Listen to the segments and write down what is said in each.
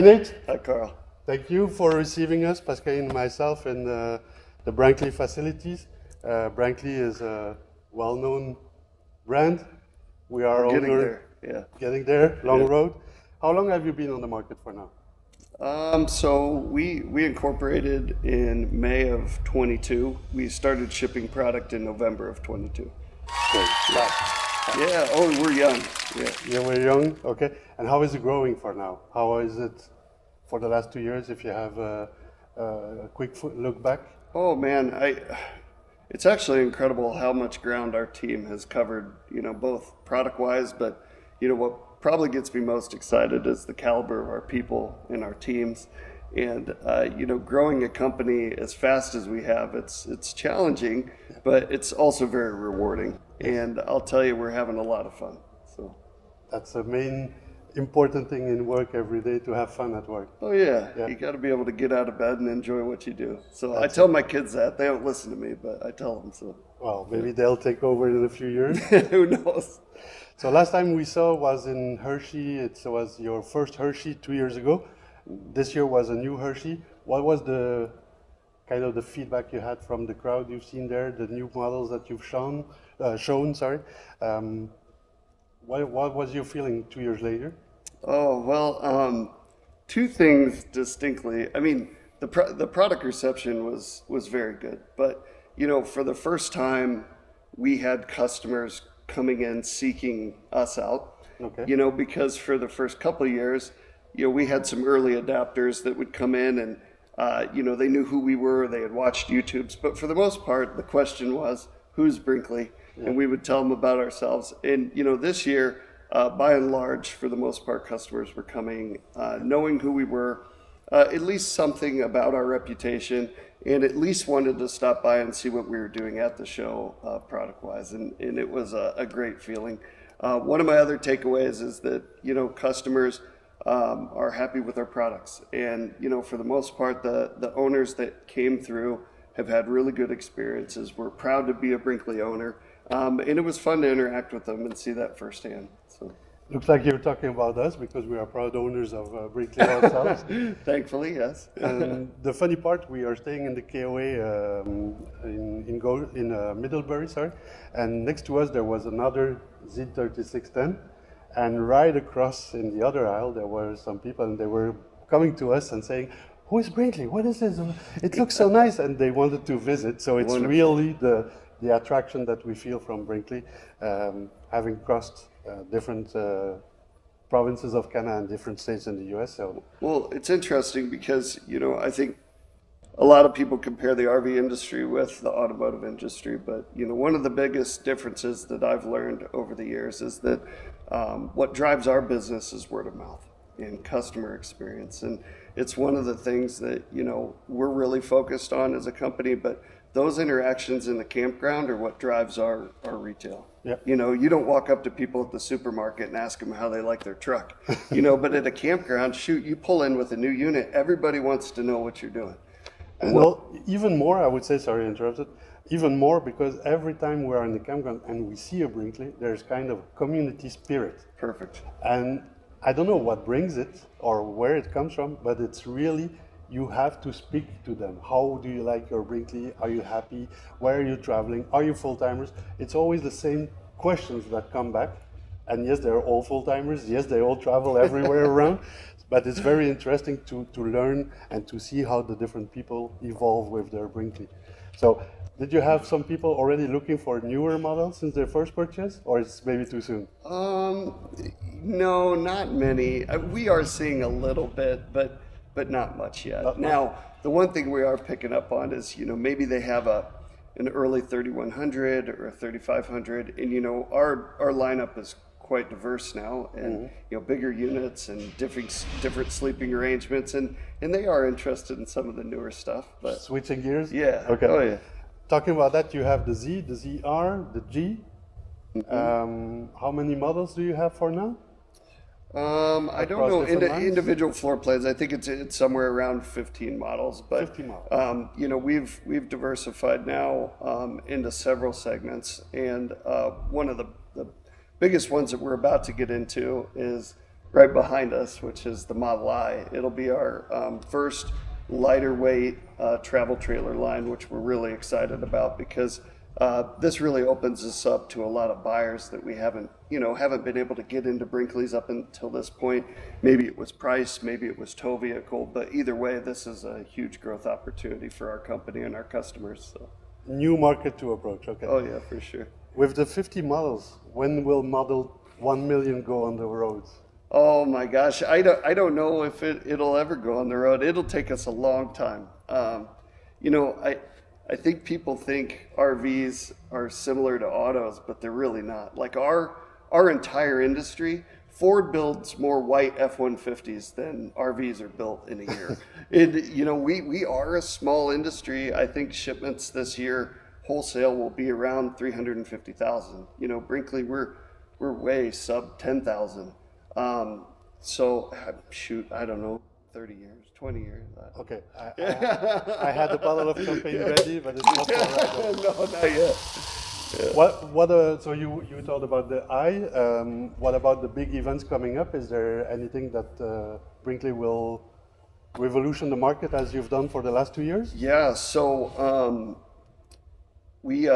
Nate, Hi, Carl. thank you for receiving us, Pascal and myself, in the Brinkley facilities. Brinkley is a well-known brand. We are getting there, long road. How long have you been on the market for now? So we incorporated in May of 22. We started shipping product in November of 22. Great. Yeah. Oh, we're young. Yeah, we're young. Okay. And how is it growing for now? How is it for the last 2 years? If you have a quick look back. Oh man, it's actually incredible how much ground our team has covered. You know, both product-wise, but you know what probably gets me most excited is the caliber of our people and our teams. And you know, growing a company as fast as we have, it's challenging, but it's also very rewarding. And I'll tell you, we're having a lot of fun. So that's the main important thing in work every day, to have fun at work. Oh yeah. You got to be able to get out of bed and enjoy what you do. So I tell my kids that. They don't listen to me, but I tell them so. Well, maybe they'll take over in a few years. Who knows? So last time we saw was in Hershey. It was your first Hershey 2 years ago. This year was a new Hershey. What was the kind of the feedback you had from the crowd you've seen there, the new models that you've shown? What was your feeling 2 years later? Oh, well, two things distinctly. I mean, the product reception was very good, but you know, for the first time, we had customers coming in seeking us out. Okay. You know, because for the first couple of years, you know, we had some early adapters that would come in and, you know, they knew who we were, they had watched YouTubes, but for the most part, the question was, who's Brinkley? Yeah. And we would tell them about ourselves. And, you know, this year, by and large, for the most part, customers were coming, knowing who we were, at least something about our reputation, and at least wanted to stop by and see what we were doing at the show, product-wise. And it was a great feeling. One of my other takeaways is that, you know, customers are happy with our products. And, you know, for the most part, the owners that came through have had really good experiences. We're proud to be a Brinkley owner. And it was fun to interact with them and see that firsthand. So. Looks like you're talking about us, because we are proud owners of Brinkley ourselves. Thankfully, yes. And the funny part, we are staying in the KOA in Middlebury, and next to us there was another Z3610, and right across in the other aisle there were some people, and they were coming to us and saying, "Who is Brinkley? What is this? It looks so nice," and they wanted to visit. So it's Wonderful. Really the attraction that we feel from Brinkley, having crossed different provinces of Canada and different states in the US. So. Well, it's interesting because, you know, I think a lot of people compare the RV industry with the automotive industry, but, you know, one of the biggest differences that I've learned over the years is that what drives our business is word of mouth and customer experience. And it's one of the things that, you know, we're really focused on as a company, but those interactions in the campground are what drives our retail. Yep. You know, you don't walk up to people at the supermarket and ask them how they like their truck, you know, but at a campground, shoot, you pull in with a new unit, everybody wants to know what you're doing. Well, even more, I would say, sorry, interrupted, even more, because every time we are in the campground and we see a Brinkley, there's kind of community spirit. Perfect. And I don't know what brings it or where it comes from, but it's really, you have to speak to them. How do you like your Brinkley? Are you happy? Where are you traveling? Are you full-timers? It's always the same questions that come back. And yes, they're all full-timers. Yes, they all travel everywhere around. But it's very interesting to learn and to see how the different people evolve with their Brinkley. So did you have some people already looking for newer models since their first purchase, or it's maybe too soon? No, not many. We are seeing a little bit, but not much yet. Now, the one thing we are picking up on is, you know, maybe they have an early 3100 or a 3500, and you know, our lineup is quite diverse now, and you know, bigger units and different sleeping arrangements, and they are interested in some of the newer stuff. But switching gears? Yeah. Okay. Oh yeah. Talking about that, you have the Z, the ZR, the G. How many models do you have for now? I don't know individual floor plans. I think it's somewhere around 15 models. But 15 models. you know, we've diversified now into several segments, and one of the biggest ones that we're about to get into is right behind us, which is the Model I. It'll be our first lighter weight travel trailer line, which we're really excited about because this really opens us up to a lot of buyers that we haven't been able to get into Brinkley's up until this point. Maybe it was price, maybe it was tow vehicle, but either way, this is a huge growth opportunity for our company and our customers. So. New market to approach, okay. Oh yeah, for sure. With the 50 models, when will Model 1 million go on the roads? Oh my gosh, I don't know if it'll ever go on the road. It'll take us a long time. I think people think RVs are similar to autos, but they're really not. Like our entire industry, Ford builds more white F-150s than RVs are built in a year. We are a small industry. I think shipments this year wholesale will be around 350,000. Brinkley, we're way sub 10,000. So shoot, I don't know, 30 years, 20 years. Okay, I had a bottle of champagne ready, but it's not right. No, not yet. Yeah. So you talked about the I. What about the big events coming up? Is there anything that Brinkley will revolution the market as you've done for the last 2 years? Yeah. So we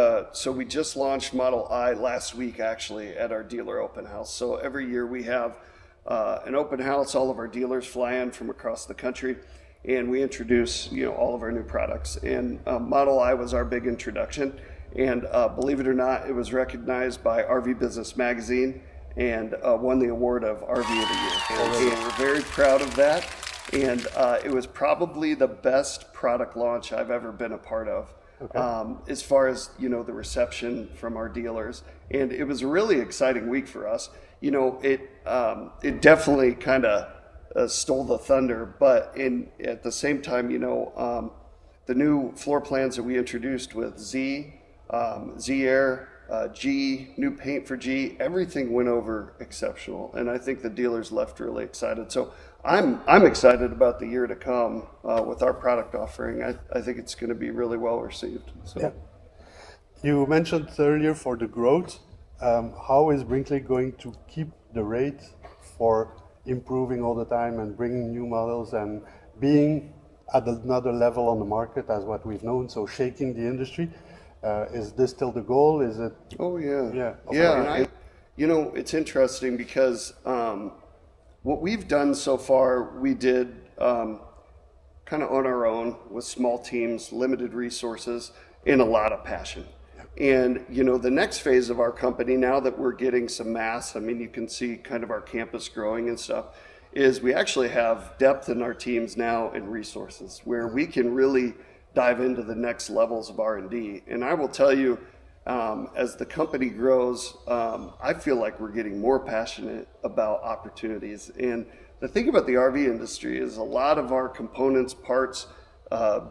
just launched Model I last week, actually, at our dealer open house. So every year we have an open house. All of our dealers fly in from across the country, and we introduce all of our new products. And Model I was our big introduction. And believe it or not, it was recognized by RV Business Magazine and won the award of RV of the Year. And we're very proud of that. And it was probably the best product launch I've ever been a part of. Okay. As far as the reception from our dealers, and it was a really exciting week for us. It definitely kind of stole the thunder, but at the same time, the new floor plans that we introduced with Z-Air, G, new paint for G, everything went over exceptional, and I think the dealers left really excited. So I'm excited about the year to come with our product offering. I think it's going to be really well received. So. Yeah. You mentioned earlier for the growth, how is Brinkley going to keep the rate for improving all the time and bringing new models and being at another level on the market as what we've known, so shaking the industry? Is this still the goal? Is it? Oh yeah. Yeah. Yeah. And it's interesting because what we've done so far, we did kind of on our own with small teams, limited resources, and a lot of passion. And, the next phase of our company, now that we're getting some mass, you can see kind of our campus growing and stuff, is we actually have depth in our teams now and resources where we can really dive into the next levels of R&D. And I will tell you, as the company grows, I feel like we're getting more passionate about opportunities. And the thing about the RV industry is a lot of our components, parts,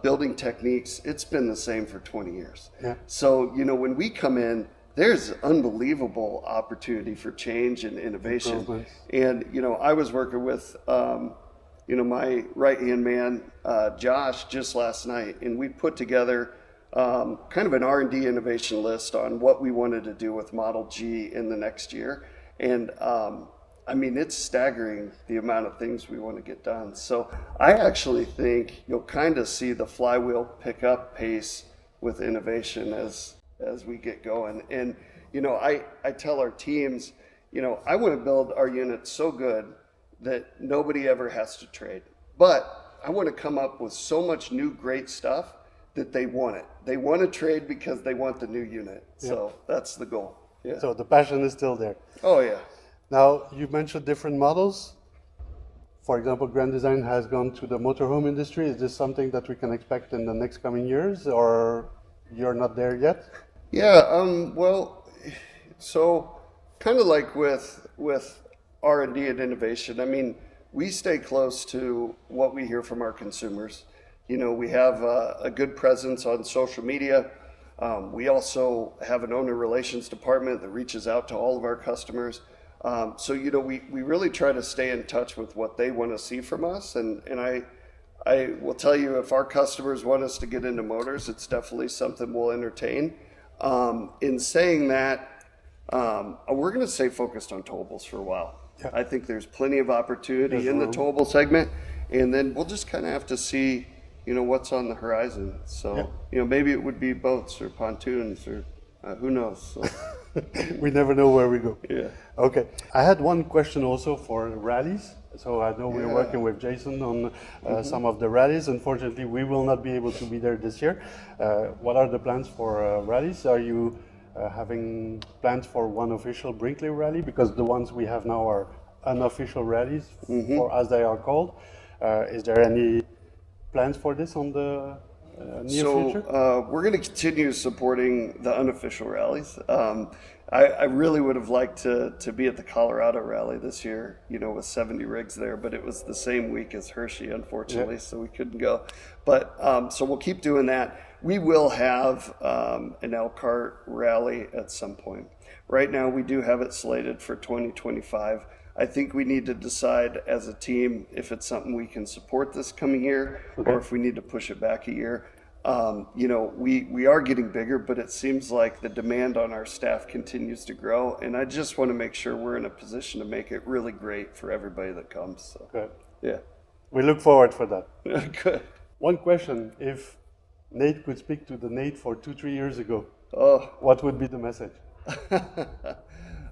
building techniques, it's been the same for 20 years. Yeah. So, when we come in, there's unbelievable opportunity for change and innovation. And, I was working with, my right-hand man, Josh, just last night, and we put together kind of an R&D innovation list on what we wanted to do with Model G in the next year. And it's staggering the amount of things we want to get done. So I actually think you'll kind of see the flywheel pick up pace with innovation as we get going. And, I tell our teams, I want to build our units so good that nobody ever has to trade. But I want to come up with so much new great stuff that they want it. They want to trade because they want the new unit. Yeah. So that's the goal. Yeah. So the passion is still there. Oh, yeah. Now, you mentioned different models. For example, Grand Design has gone to the motorhome industry. Is this something that we can expect in the next coming years, or you're not there yet? Yeah, so kind of like with R&D and innovation, we stay close to what we hear from our consumers. We have a good presence on social media. We also have an owner relations department that reaches out to all of our customers. So, we really try to stay in touch with what they want to see from us. And I will tell you, if our customers want us to get into motors, it's definitely something we'll entertain. In saying that, we're going to stay focused on towables for a while. Yeah. I think there's plenty of opportunity in the room. towable segment, and then we'll just kind of have to see, what's on the horizon. So, maybe it would be boats or pontoons or who knows. So. We never know where we go. Yeah. Okay. I had one question also for rallies. So I know we're working with Jason on some of the rallies. Unfortunately, we will not be able to be there this year. What are the plans for rallies? Are you having plans for one official Brinkley rally? Because the ones we have now are unofficial rallies, or as they are called. Is there any plans for this on the near future? We're going to continue supporting the unofficial rallies. I really would have liked to be at the Colorado rally this year, with 70 rigs there, but it was the same week as Hershey, unfortunately, so we couldn't go. But so we'll keep doing that. We will have an Elkhart rally at some point. Right now, we do have it slated for 2025. I think we need to decide as a team if it's something we can support this coming year, or if we need to push it back a year. We are getting bigger, but it seems like the demand on our staff continues to grow, and I just want to make sure we're in a position to make it really great for everybody that comes. So, good. Yeah. We look forward for that. Good. One question: if Nate could speak to the Nate for 2-3 years ago, what would be the message?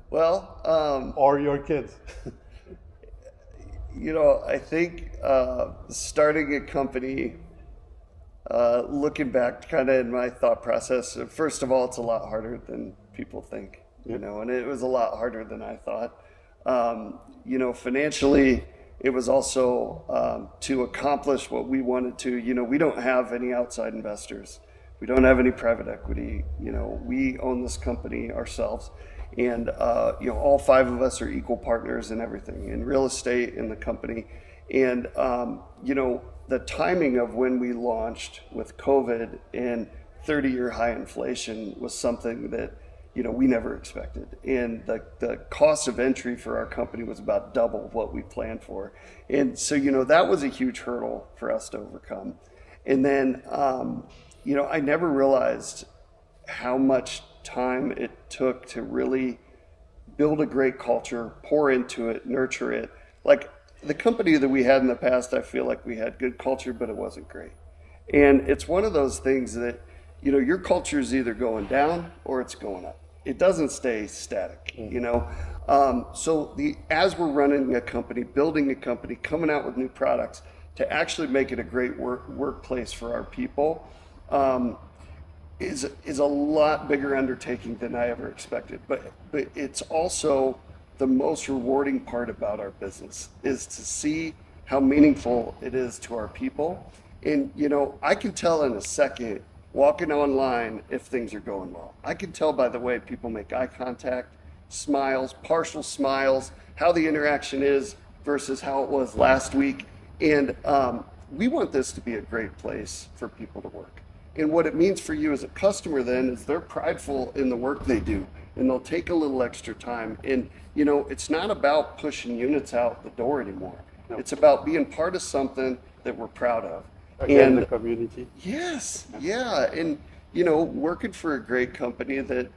Well, or your kids. I think starting a company, looking back kind of in my thought process, first of all, it's a lot harder than people think, and it was a lot harder than I thought. Financially, it was also to accomplish what we wanted to. We don't have any outside investors. We don't have any private equity. We own this company ourselves. And, all 5 of us are equal partners in everything, in real estate, in the company. And, the timing of when we launched with COVID and 30-year high inflation was something that, we never expected. And the cost of entry for our company was about double what we planned for. And so, that was a huge hurdle for us to overcome. And then, I never realized how much time it took to really build a great culture, pour into it, nurture it. Like the company that we had in the past, I feel like we had good culture, but it wasn't great. And it's one of those things that, your culture is either going down or it's going up. It doesn't stay static, So as we're running a company, building a company, coming out with new products, to actually make it a great workplace for our people, is a lot bigger undertaking than I ever expected. But it's also the most rewarding part about our business, is to see how meaningful it is to our people. And, I can tell in a second, walking online, if things are going well. I can tell by the way people make eye contact, smiles, partial smiles, how the interaction is versus how it was last week. And we want this to be a great place for people to work. And what it means for you as a customer then is they're prideful in the work they do, and they'll take a little extra time. And, it's not about pushing units out the door anymore. No. It's about being part of something that we're proud of. Again, the community. Yes, yeah. And, working for a great company that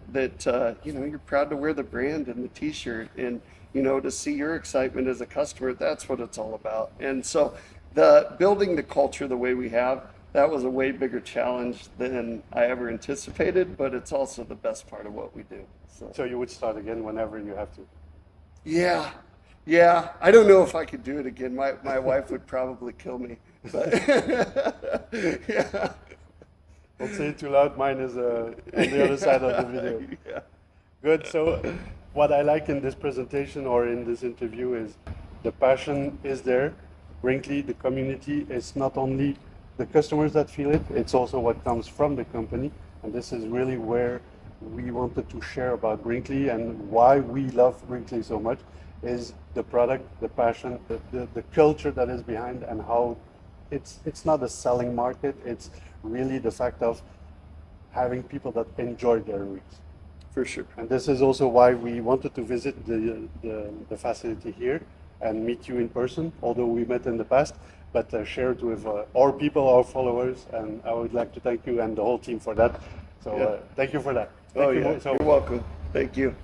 you're proud to wear the brand and the t-shirt, and, to see your excitement as a customer, that's what it's all about. And so building the culture the way we have, that was a way bigger challenge than I ever anticipated, but it's also the best part of what we do. So you would start again whenever you have to? Yeah. I don't know if I could do it again. My wife would probably kill me. But yeah. Don't say it too loud. Mine is on the other side of the video. Yeah. Good. So what I like in this presentation or in this interview is the passion is there. Brinkley, the community, is not only the customers that feel it, it's also what comes from the company. And this is really where we wanted to share about Brinkley, and why we love Brinkley so much is the product, the passion, the culture that is behind, and how it's not a selling market. It's really the fact of having people that enjoy their rigs. For sure. And this is also why we wanted to visit the facility here and meet you in person, although we met in the past, but share it with our people, our followers, and I would like to thank you and the whole team for that. So thank you for that. Thank you. You're welcome. Thank you.